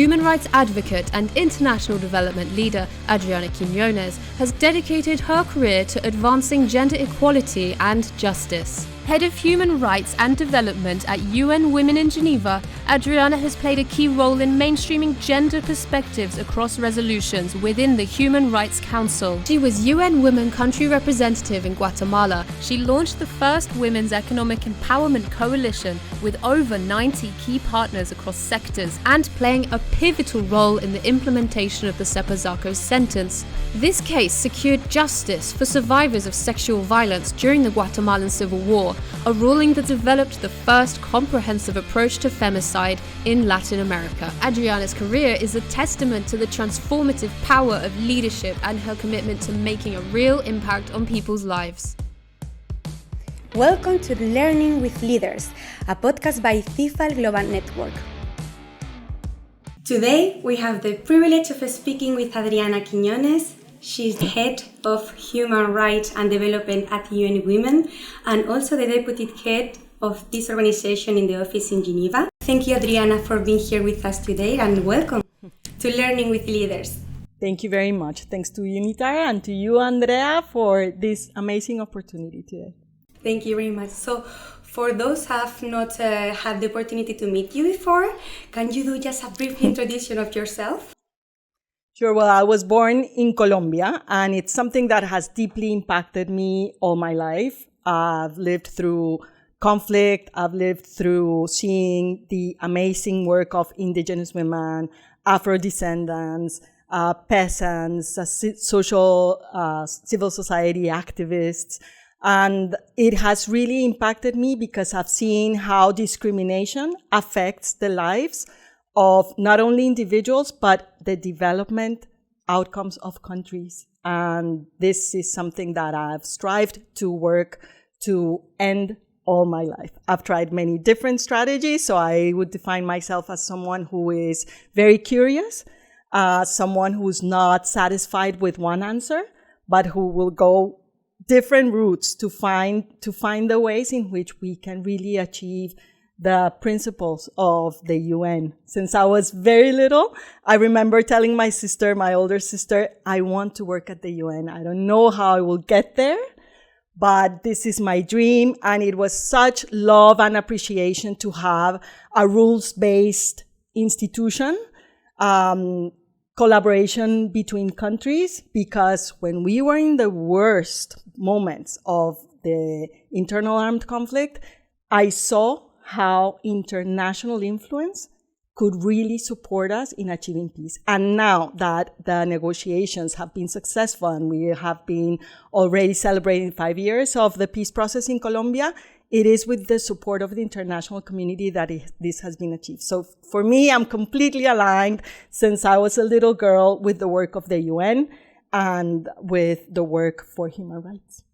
human rights advocate and international development leader Adriana Quiñones has dedicated her career to advancing gender equality and justice. Head of Human Rights and Development at UN Women in Geneva, Adriana has played a key role in mainstreaming gender perspectives across resolutions within the Human Rights Council. She was UN Women Country Representative in Guatemala. She launched the first Women's Economic Empowerment Coalition with over 90 key partners across sectors and playing a pivotal role in the implementation of the Sepur Zarco sentence. This case secured justice for survivors of sexual violence during the Guatemalan Civil War, a ruling that developed the first comprehensive approach to femicide in Latin America. Adriana's career is a testament to the transformative power of leadership and her commitment to making a real impact on people's lives. Welcome to Learning with Leaders, a podcast by FIFA Global Network. Today, we have the privilege of speaking with Adriana Quiñones. She's the head of Human Rights and Development at UN Women and also the deputy head of this organization in the office in Geneva. Thank you, Adriana, for being here with us today and welcome to Learning with Leaders. Thank you very much. Thanks to Unitara and to you, Andrea, for this amazing opportunity today. Thank you very much. So, for those who have not had the opportunity to meet you before, can you do just a brief introduction of yourself? Sure. Well, I was born in Colombia, and it's something that has deeply impacted me all my life. I've lived through conflict. I've lived through seeing the amazing work of indigenous women, Afro-descendants, peasants, civil society activists. And it has really impacted me because I've seen how discrimination affects the lives of not only individuals, but the development outcomes of countries. And this is something that I've strived to work to end all my life. I've tried many different strategies, so I would define myself as someone who is very curious, someone who's not satisfied with one answer, but who will go different routes to find the ways in which we can really achieve the principles of the UN. Since I was very little, I remember telling my sister, my older sister, I want to work at the UN. I don't know how I will get there, but this is my dream. And it was such love and appreciation to have a rules-based institution, collaboration between countries, because when we were in the worst moments of the internal armed conflict, I saw how international influence could really support us in achieving peace. And now that the negotiations have been successful and we have been already celebrating 5 years of the peace process in Colombia, it is with the support of the international community that this has been achieved. So for me, I'm completely aligned since I was a little girl with the work of the UN and with the work for human rights.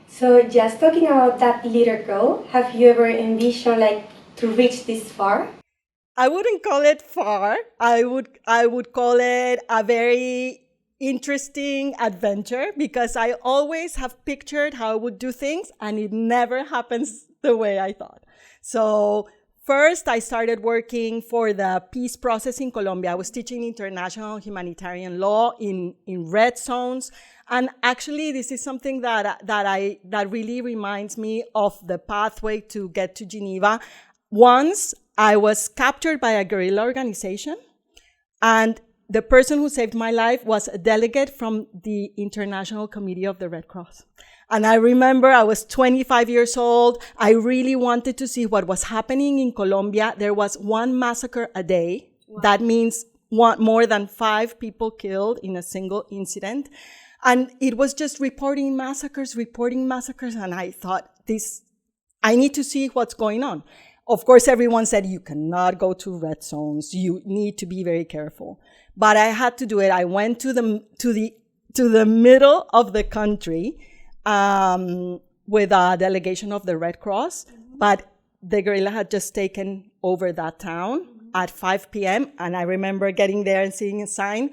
So just talking about that little girl, have you ever envisioned to reach this far? I wouldn't call it far. I would call it a very interesting adventure because I always have pictured how I would do things and it never happens the way I thought. So first, I started working for the peace process in Colombia. I was teaching international humanitarian law in red zones. And actually, this is something that really reminds me of the pathway to get to Geneva. Once, I was captured by a guerrilla organization, and the person who saved my life was a delegate from the International Committee of the Red Cross. And I remember I was 25 years old. I really wanted to see what was happening in Colombia. There was one massacre a day. Wow. That means more than 5 people killed in a single incident. And it was just reporting massacres. And I thought, I need to see what's going on. Of course, everyone said, you cannot go to red zones. You need to be very careful. But I had to do it. I went to the middle of the country, with a delegation of the Red Cross. Mm-hmm. But the guerrilla had just taken over that town at 5 p.m. And I remember getting there and seeing a sign,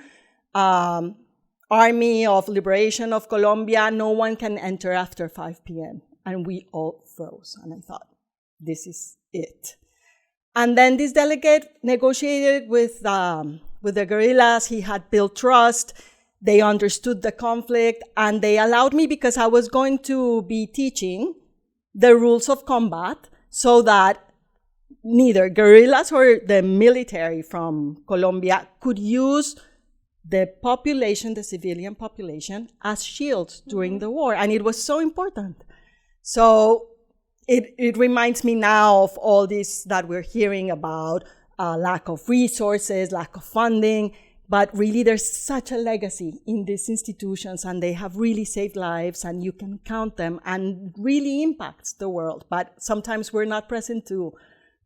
Army of Liberation of Colombia, no one can enter after 5 p.m. And we all froze. And I thought, this is it. And then this delegate negotiated with the guerrillas. He had built trust. They understood the conflict, and they allowed me, because I was going to be teaching the rules of combat so that neither guerrillas or the military from Colombia could use the population, the civilian population, as shields during the war. And it was so important. So it reminds me now of all this that we're hearing about, lack of resources, lack of funding. But really, there's such a legacy in these institutions, and they have really saved lives, and you can count them, and really impacts the world. But sometimes we're not present to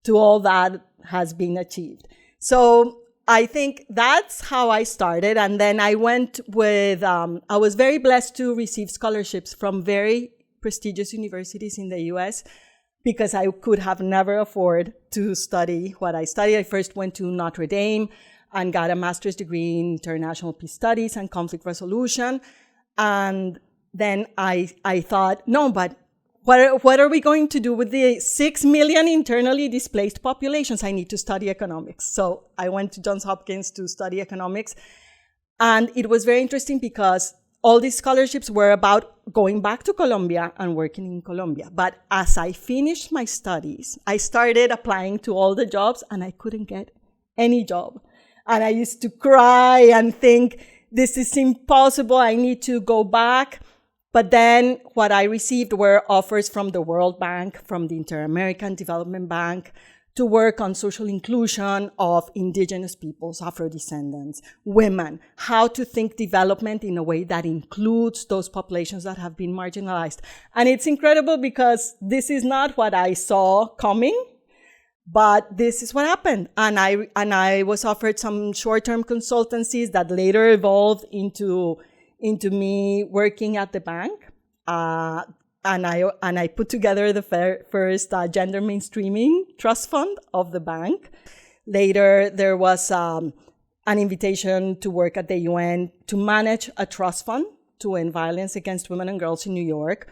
all that has been achieved. So I think that's how I started. And then I went with, I was very blessed to receive scholarships from very prestigious universities in the US, because I could have never afford to study what I studied. I first went to Notre Dame and got a master's degree in international peace studies and conflict resolution. And then I thought, no, but what are we going to do with the 6 million internally displaced populations? I need to study economics. So I went to Johns Hopkins to study economics. And it was very interesting because all these scholarships were about going back to Colombia and working in Colombia. But as I finished my studies, I started applying to all the jobs, and I couldn't get any job. And I used to cry and think, this is impossible, I need to go back. But then what I received were offers from the World Bank, from the Inter-American Development Bank, to work on social inclusion of indigenous peoples, Afro-descendants, women, how to think development in a way that includes those populations that have been marginalized. And it's incredible because this is not what I saw coming, but this is what happened. And I was offered some short-term consultancies that later evolved into me working at the bank. And I put together the first gender mainstreaming trust fund of the bank. Later, there was an invitation to work at the UN to manage a trust fund to end violence against women and girls in New York.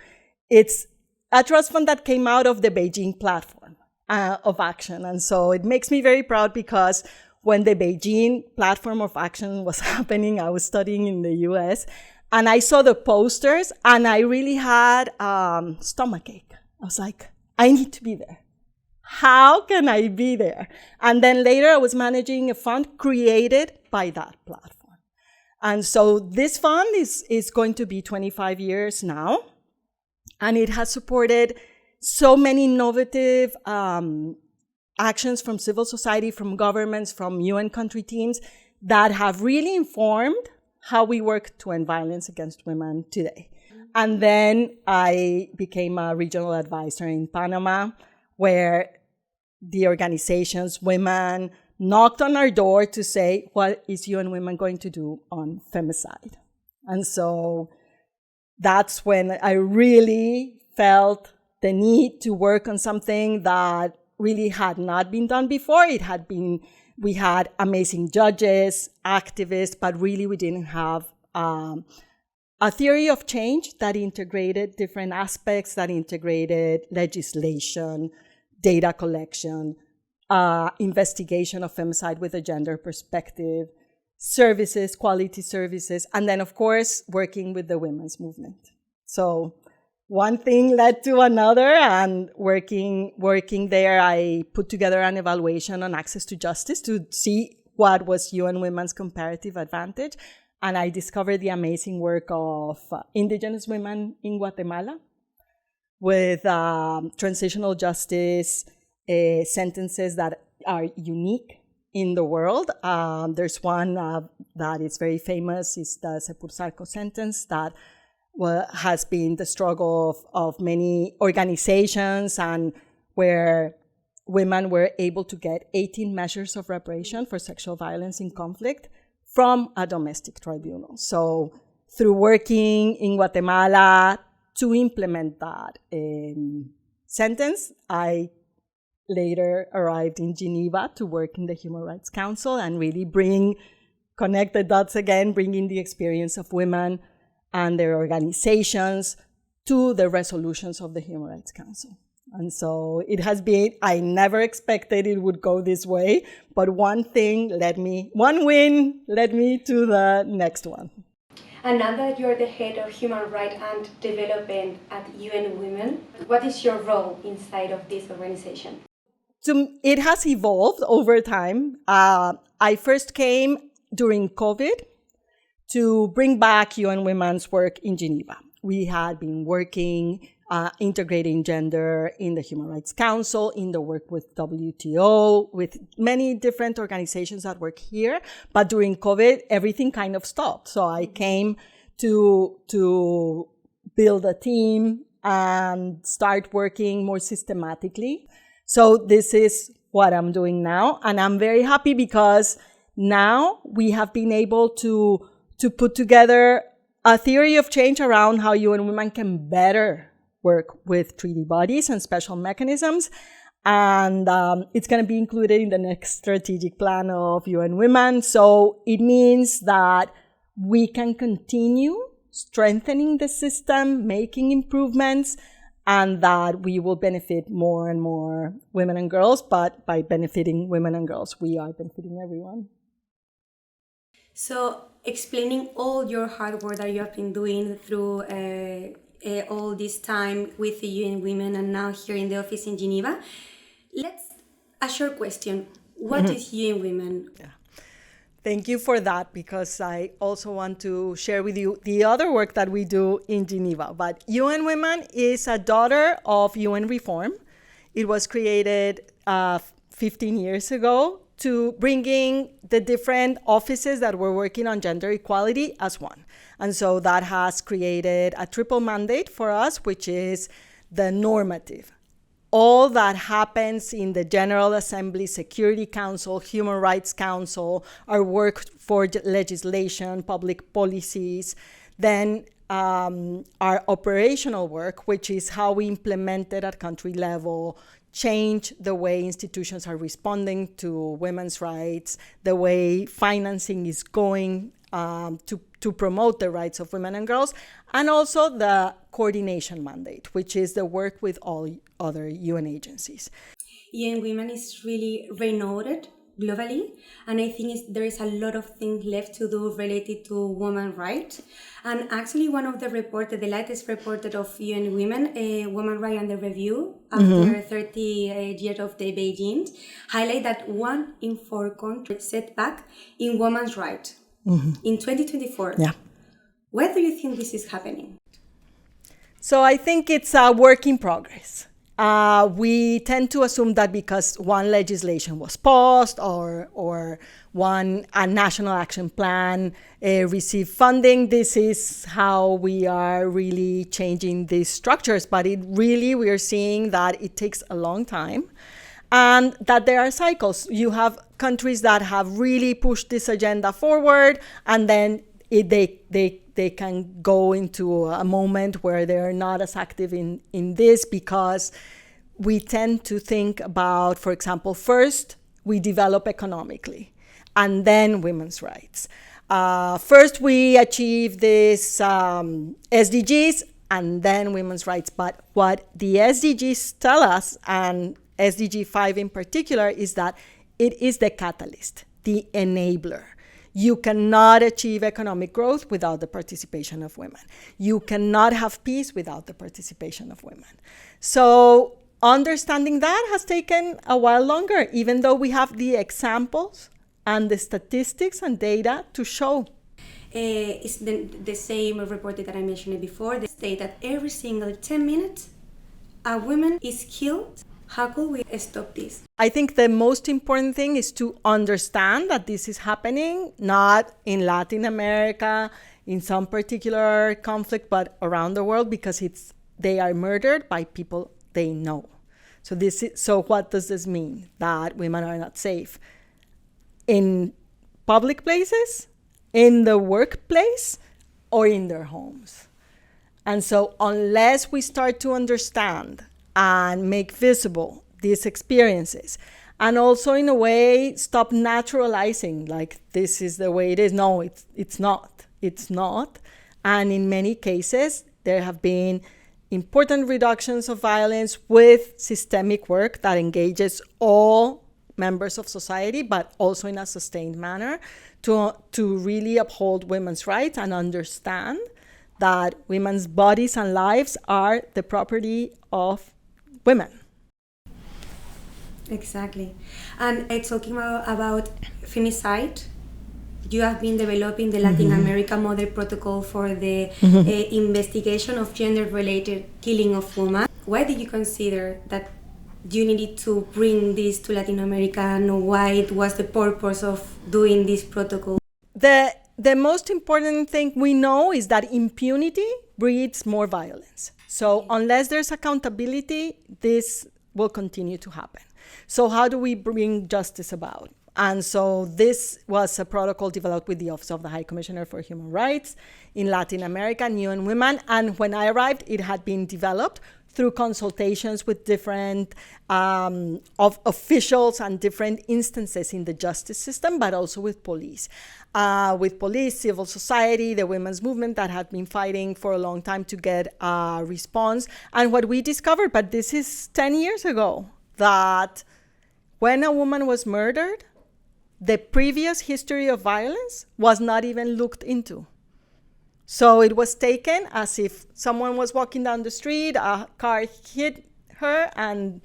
It's a trust fund that came out of the Beijing platform of action. And so it makes me very proud because when the Beijing platform of action was happening, I was studying in the US, and I saw the posters, and I really had stomachache. I was like, I need to be there. How can I be there? And then later I was managing a fund created by that platform. And so this fund is going to be 25 years now, and it has supported so many innovative actions from civil society, from governments, from UN country teams that have really informed how we work to end violence against women today. And then I became a regional advisor in Panama, where the organizations, women, knocked on our door to say, what is UN Women going to do on femicide? And so that's when I really felt the need to work on something that really had not been done before. We had amazing judges, activists, but really we didn't have a theory of change that integrated different aspects, that integrated legislation, data collection, investigation of femicide with a gender perspective, services, quality services, and then, of course, working with the women's movement. So one thing led to another, and working there, I put together an evaluation on access to justice to see what was UN Women's comparative advantage. And I discovered the amazing work of indigenous women in Guatemala with transitional justice sentences that are unique in the world. There's one that is very famous, is the Sepur Zarco sentence that has been the struggle of many organizations, and where women were able to get 18 measures of reparation for sexual violence in conflict from a domestic tribunal. So through working in Guatemala to implement that sentence, I later arrived in Geneva to work in the Human Rights Council and really connect the dots again, bringing the experience of women and their organizations to the resolutions of the Human Rights Council. And so it has been, I never expected it would go this way, but one win led me to the next one. And now that you're the head of Human Rights and Development at UN Women, what is your role inside of this organization? It has evolved over time. I first came during COVID to bring back UN Women's work in Geneva. We had been working integrating gender in the Human Rights Council, in the work with WTO, with many different organizations that work here. But during COVID, everything kind of stopped. So I came to build a team and start working more systematically. So this is what I'm doing now. And I'm very happy because now we have been able to put together a theory of change around how UN Women can better work with treaty bodies and special mechanisms. And it's going to be included in the next strategic plan of UN Women. So it means that we can continue strengthening the system, making improvements, and that we will benefit more and more women and girls. But by benefiting women and girls, we are benefiting everyone. So explaining all your hard work that you have been doing through all this time with the UN Women and now here in the office in Geneva, a short question. What is UN Women? Yeah. Thank you for that, because I also want to share with you the other work that we do in Geneva. But UN Women is a daughter of UN Reform. It was created 15 years ago to bringing the different offices that were working on gender equality as one. And so that has created a triple mandate for us, which is the normative. All that happens in the General Assembly, Security Council, Human Rights Council, our work for legislation, public policies, then our operational work, which is how we implement it at country level, change the way institutions are responding to women's rights, the way financing is going to promote the rights of women and girls, and also the coordination mandate, which is the work with all other UN agencies. UN Women is really renowned globally, and I think there is a lot of things left to do related to women's rights. And actually, one of the latest report of UN Women, Women Rights Under Review, after 30 years of the Beijing, highlight that 1 in 4 countries set back in women's rights in 2024. Yeah. Why do you think this is happening? So I think it's a work in progress. We tend to assume that because one legislation was paused or a national action plan received funding, this is how we are really changing these structures. But we are seeing that it takes a long time and that there are cycles. You have countries that have really pushed this agenda forward, and then they can go into a moment where they're not as active in this, because we tend to think about, for example, first we develop economically and then women's rights. First we achieve this SDGs and then women's rights. But what the SDGs tell us, and SDG 5 in particular, is that it is the catalyst, the enabler. You cannot achieve economic growth without the participation of women. You cannot have peace without the participation of women. So understanding that has taken a while longer, even though we have the examples and the statistics and data to show. It's the same report that I mentioned before. They state that every single 10 minutes, a woman is killed. How could we stop this? I think the most important thing is to understand that this is happening, not in Latin America, in some particular conflict, but around the world, because they are murdered by people they know. So what does this mean? That women are not safe in public places, in the workplace, or in their homes. And so unless we start to understand and make visible these experiences, and also in a way stop naturalizing, like this is the way it is. No, it's not. And in many cases, there have been important reductions of violence with systemic work that engages all members of society, but also in a sustained manner to really uphold women's rights and understand that women's bodies and lives are the property of women. Exactly. And talking about femicide, you have been developing the Latin America model protocol for the investigation of gender-related killing of women. Why did you consider that you needed to bring this to Latin America, and why was the purpose of doing this protocol? The most important thing we know is that impunity breeds more violence. So unless there's accountability, this will continue to happen. So how do we bring justice about? And so this was a protocol developed with the Office of the High Commissioner for Human Rights in Latin America, UN Women. And when I arrived, it had been developed through consultations with different of officials and different instances in the justice system, but also with police. With police, civil society, the women's movement that had been fighting for a long time to get a response. And what we discovered, but this is 10 years ago, that when a woman was murdered, the previous history of violence was not even looked into. So it was taken as if someone was walking down the street, a car hit her, and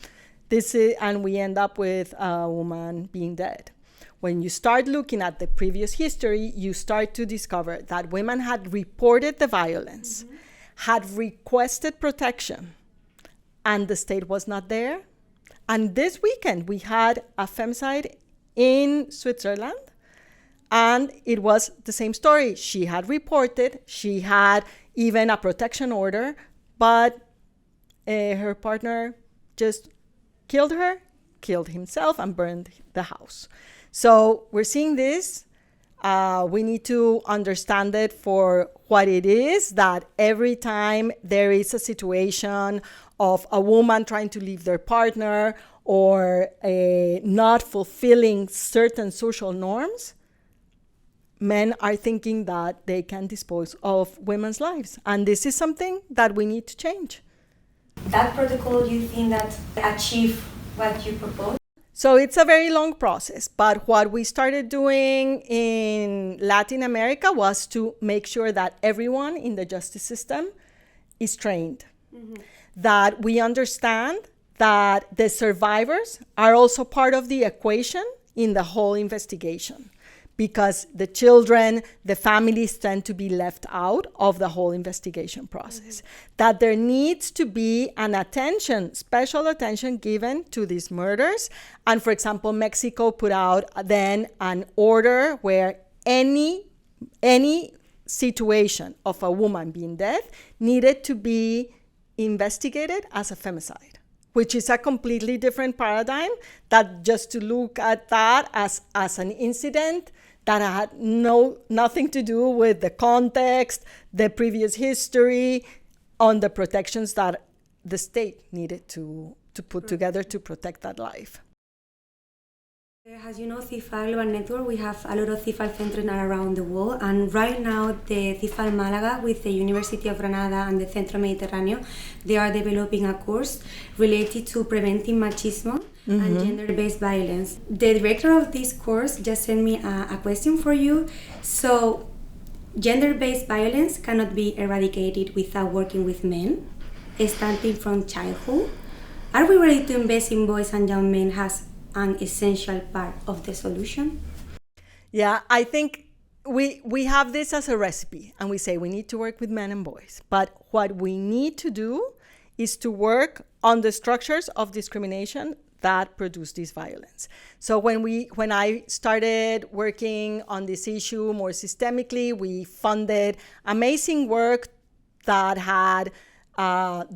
we end up with a woman being dead. When you start looking at the previous history, you start to discover that women had reported the violence, had requested protection, and the state was not there. And this weekend, we had a femicide in Switzerland, and it was the same story. She had reported, she had even a protection order, but her partner just killed her, killed himself, and burned the house. So we're seeing this. We need to understand it for what it is, that every time there is a situation of a woman trying to leave their partner or not fulfilling certain social norms, men are thinking that they can dispose of women's lives. And this is something that we need to change. That protocol, you think that achieve what you propose? So it's a very long process, but what we started doing in Latin America was to make sure that everyone in the justice system is trained, that we understand that the survivors are also part of the equation in the whole investigation, because the children, the families tend to be left out of the whole investigation process. That there needs to be an attention, special attention given to these murders. And for example, Mexico put out then an order where any situation of a woman being dead needed to be investigated as a femicide, which is a completely different paradigm, that just to look at that as an incident that had nothing to do with the context, the previous history, on the protections that the state needed to put together to protect that life. As you know, CIFAL Global Network, we have a lot of CIFAL centers around the world, and right now the CIFAL Málaga with the University of Granada and the Centro Mediterráneo, they are developing a course related to preventing machismo and gender-based violence. The director of this course just sent me a question for you. So, gender-based violence cannot be eradicated without working with men, starting from childhood. Are we ready to invest in boys and young men as an essential part of the solution? Yeah, I think we have this as a recipe, and we say we need to work with men and boys. But what we need to do is to work on the structures of discrimination that produce this violence. So when I started working on this issue more systemically, we funded amazing work that had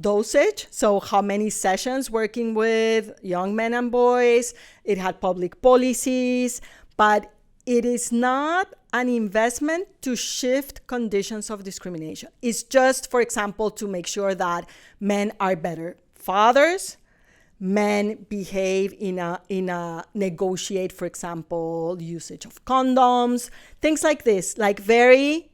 dosage, so how many sessions working with young men and boys. It had public policies, but it is not an investment to shift conditions of discrimination. It's just, for example, to make sure that men are better fathers, men behave in a negotiate, for example, usage of condoms, things like this, like very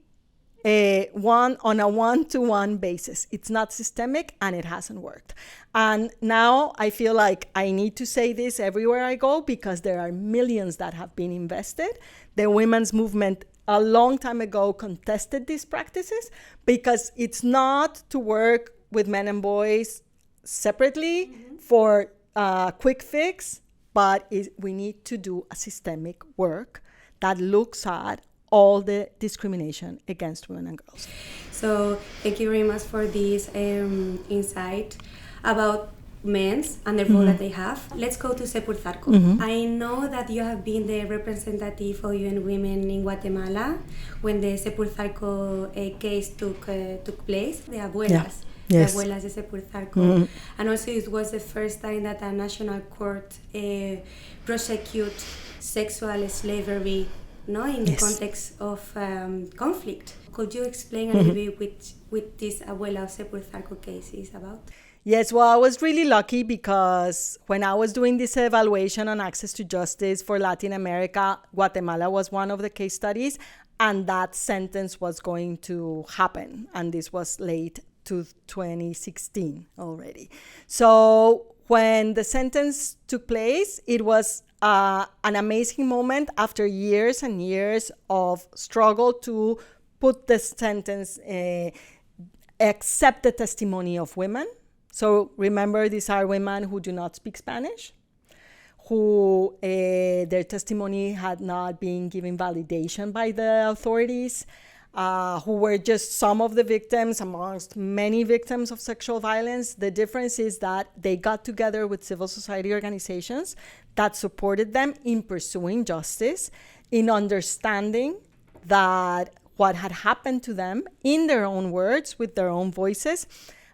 on a one-to-one basis. It's not systemic and it hasn't worked. And now I feel like I need to say this everywhere I go because there are millions that have been invested. The women's movement a long time ago contested these practices because it's not to work with men and boys separately for a quick fix, but we need to do a systemic work that looks at all the discrimination against women and girls. So thank you very much for this insight about men's and the role that they have. Let's go to Sepur Zarco. I know that you have been the representative of UN Women in Guatemala when the Sepur Zarco case took place. The abuelas. Yes. The abuelas de Sepur Zarco. And also it was the first time that a national court prosecute sexual slavery in the context of conflict. Could you explain a little bit with this abuela of Sepur Zarco case is about? Yes, well, I was really lucky because when I was doing this evaluation on access to justice for Latin America, Guatemala was one of the case studies, and that sentence was going to happen. And this was late to 2016 already. So when the sentence took place, it was an amazing moment after years and years of struggle to put the sentence, accept the testimony of women. So remember, these are women who do not speak Spanish, who their testimony had not been given validation by the authorities, who were just some of the victims amongst many victims of sexual violence. The difference is that they got together with civil society organizations that supported them in pursuing justice, in understanding that what had happened to them in their own words, with their own voices.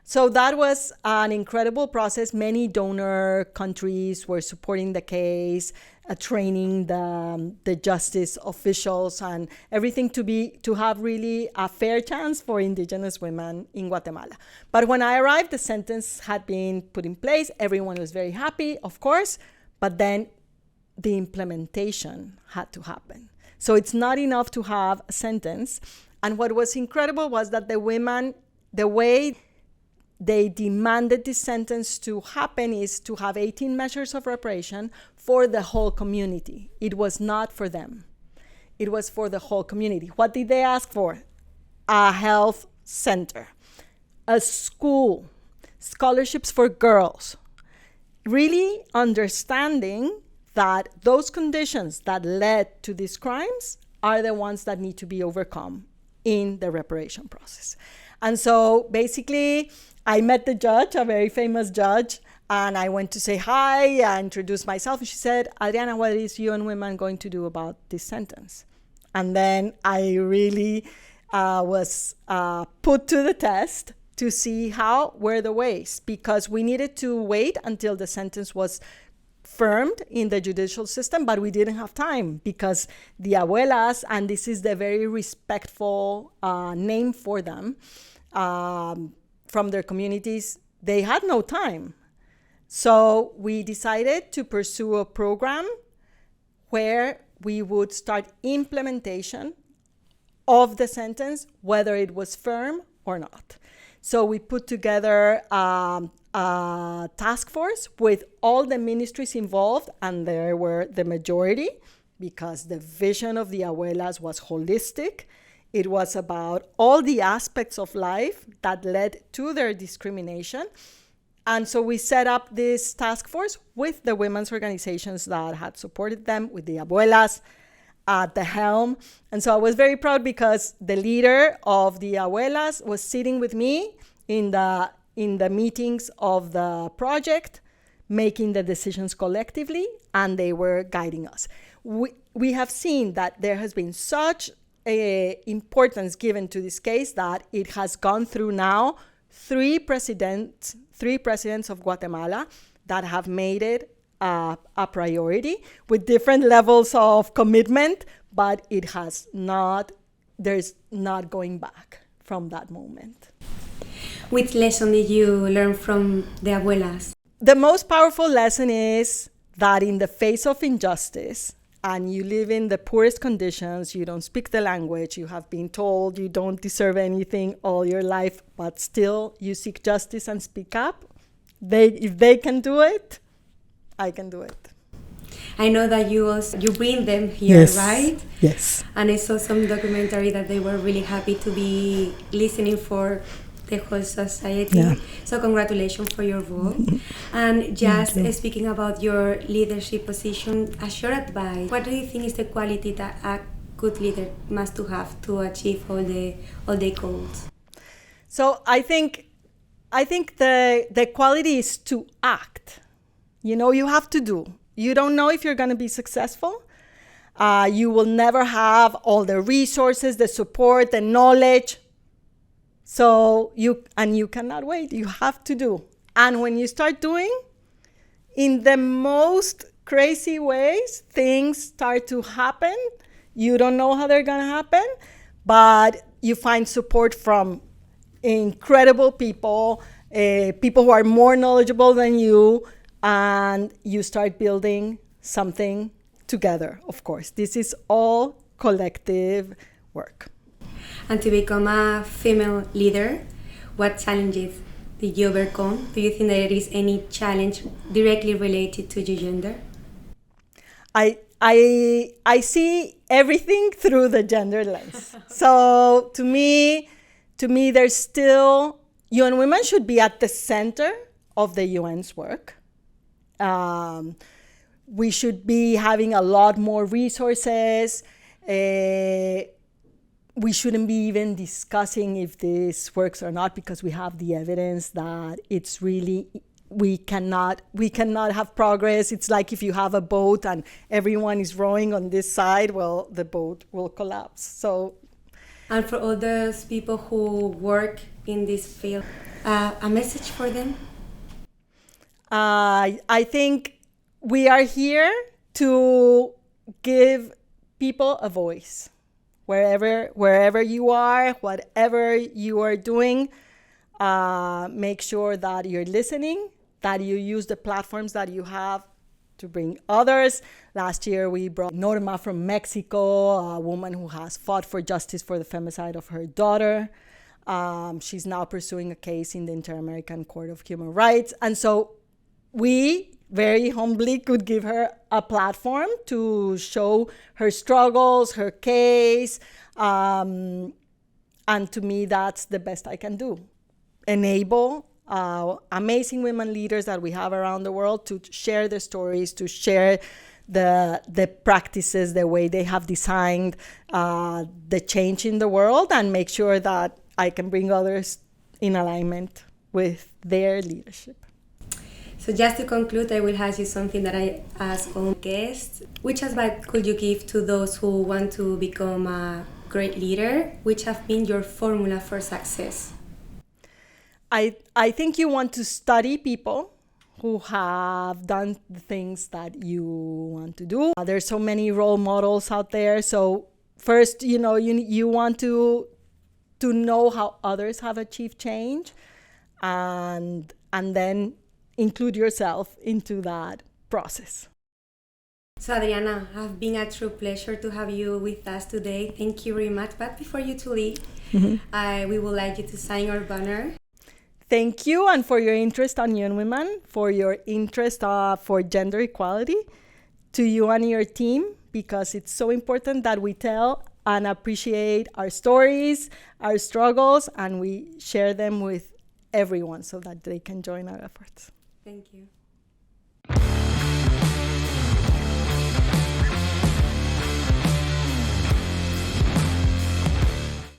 So that was an incredible process. Many donor countries were supporting the case, training the justice officials and everything to have really a fair chance for indigenous women in Guatemala. But when I arrived, the sentence had been put in place. Everyone was very happy, of course, but then the implementation had to happen. So it's not enough to have a sentence. And what was incredible was that the women, the way they demanded this sentence to happen is to have 18 measures of reparation for the whole community. It was not for them. It was for the whole community. What did they ask for? A health center, a school, scholarships for girls. Really understanding that those conditions that led to these crimes are the ones that need to be overcome in the reparation process. And so basically, I met the judge, a very famous judge, and I went to say hi, I introduced myself, and she said, Adriana, what is UN Women going to do about this sentence? And then I really was put to the test to see how were the ways, because we needed to wait until the sentence was firmed in the judicial system, but we didn't have time because the abuelas, and this is the very respectful name for them, from their communities, they had no time. So we decided to pursue a program where we would start implementation of the sentence, whether it was firm or not. So we put together a task force with all the ministries involved, and there were the majority because the vision of the abuelas was holistic. It was about all the aspects of life that led to their discrimination. And so we set up this task force with the women's organizations that had supported them, with the abuelas at the helm. And so I was very proud because the leader of the abuelas was sitting with me in the meetings of the project, making the decisions collectively, and they were guiding us. We have seen that there has been such importance given to this case that it has gone through now three presidents of Guatemala that have made it a priority with different levels of commitment, but it has not, there's not going back from that moment. Which lesson did you learn from the abuelas? The most powerful lesson is that in the face of injustice, and you live in the poorest conditions, you don't speak the language, you have been told you don't deserve anything all your life, but still you seek justice and speak up, if they can do it, I can do it. I know that you bring them here, Yes. right? Yes. And I saw some documentary that they were really happy to be listening for the whole society. Yeah. So congratulations for your work. And just speaking about your leadership position, a short advice. What do you think is the quality that a good leader must to have to achieve all the goals? So I think the quality is to act. You have to do. You don't know if you're going to be successful. You will never have all the resources, the support, the knowledge. So you cannot wait. You have to do. And when you start doing, in the most crazy ways, things start to happen. You don't know how they're going to happen, but you find support from incredible people, people who are more knowledgeable than you, and you start building something together, of course. This is all collective work. And to become a female leader, what challenges did you overcome? Do you think there is any challenge directly related to your gender? I see everything through the gender lens. So to me, there's still, UN Women should be at the center of the UN's work. We should be having a lot more resources. We shouldn't be even discussing if this works or not, because we have the evidence that it's really, we cannot have progress. It's like if you have a boat and everyone is rowing on this side, well, the boat will collapse. So, and for all those people who work in this field, a message for them? I think we are here to give people a voice. Wherever you are, whatever you are doing, make sure that you're listening, that you use the platforms that you have to bring others. Last year, we brought Norma from Mexico, a woman who has fought for justice for the femicide of her daughter. She's now pursuing a case in the Inter-American Court of Human Rights. And so we very humbly could give her a platform to show her struggles, her case. And to me, that's the best I can do. Enable amazing women leaders that we have around the world to share their stories, to share the practices, the way they have designed the change in the world, and make sure that I can bring others in alignment with their leadership. So just to conclude, I will ask you something that I ask all guests. Which advice could you give to those who want to become a great leader? Which have been your formula for success? I think you want to study people who have done the things that you want to do. There's so many role models out there. So first, you want to know how others have achieved change, and then include yourself into that process. So Adriana, it has been a true pleasure to have you with us today. Thank you very much. But before you to leave, we would like you to sign our banner. Thank you, and for your interest on UN Women, for your interest for gender equality, to you and your team, because it's so important that we tell and appreciate our stories, our struggles, and we share them with everyone so that they can join our efforts. Thank you.